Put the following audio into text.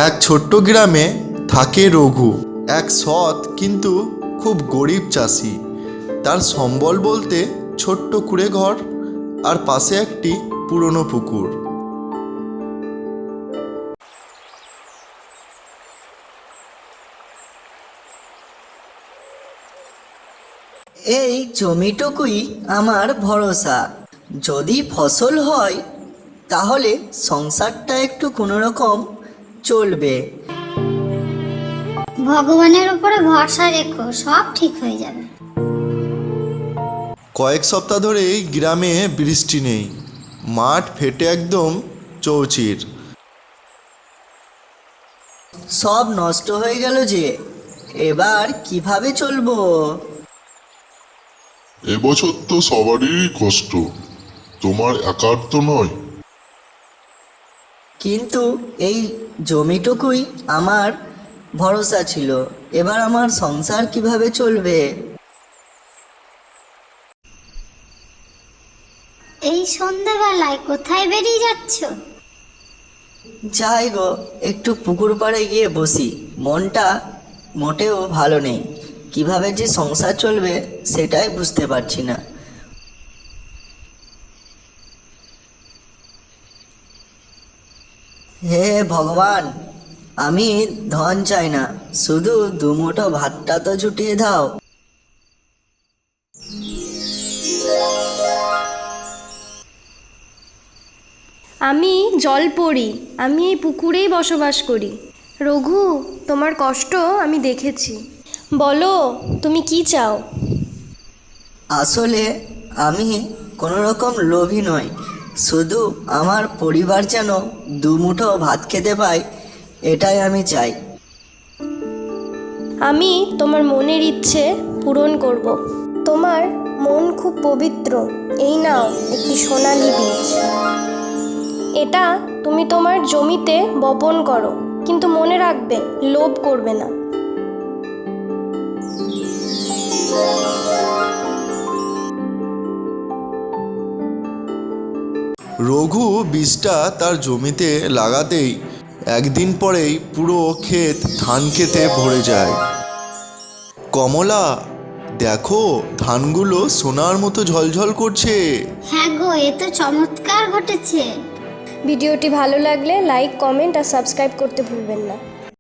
এক ছোট্ট গ্রামে থাকে রঘু, এক সৎ কিন্তু খুব গরিব চাষি। তার সম্বল বলতে ছোট্ট কুঁড়ে ঘর আর পাশে একটি পুরনো পুকুর। এই জমিটুকুই আমার ভরসা। যদি ফসল হয় তাহলে সংসারটা একটু কোনো রকম চলবে। ভগবানের উপরে ভরসা রেখো, সব ঠিক হয়ে যাবে। কয়েক সপ্তাহ ধরেই গ্রামে বৃষ্টি নেই, মাঠ ফেটে একদম চৌচির। সব নষ্ট হয়ে গেল যে, এবার কিভাবে চলবো? এবছর তো সবারই কষ্ট, তোমার একার তো নয়। কিন্তু এই জমিটুকুই আমার ভরসা ছিল, এবার আমার সংসার কিভাবে চলবে? এই সন্ধ্যাবেলায় কোথায় বেরিয়ে যাচ্ছ? যাই গো, একটু পুকুর পাড়ে গিয়ে বসি। মনটা মোটেও ভালো নেই, কিভাবে যে সংসার চলবে সেটাই বুঝতে পারছি না। হে ভগবান, আমি ধন চাই না, শুধু দুমুঠো ভাতটা তো জুটিয়ে দাও। আমি জলপরি, আমি এই পুকুরেই বসবাস করি। রঘু, তোমার কষ্ট আমি দেখেছি, বলো তুমি কি চাও? আসলে আমি কোনো রকম লোভী নই, শুধু আমার পরিবার যেন দুমুঠো ভাত খেতে পায়, এটাই আমি চাই। আমি তোমার মনের ইচ্ছে পূরণ করব। তোমার মন খুব পবিত্র, এই নাও একটি সোনালী বীজ। এটা তুমি তোমার জমিতে বপন করো, কিন্তু মনে রাখবে লোভ করবে না। রঘু বীজটা তার জমিতে লাগাতেই একদিন পরেই পুরো ক্ষেত ধান খেতে ভরে যায়। কমলা, দেখো ধানগুলো সোনার মতো ঝলঝল করছে। হ্যাঁ গো, এ তো চমৎকার ঘটেছে। ভিডিওটি ভালো লাগলে লাইক, কমেন্ট আর সাবস্ক্রাইব করতে ভুলবেন না।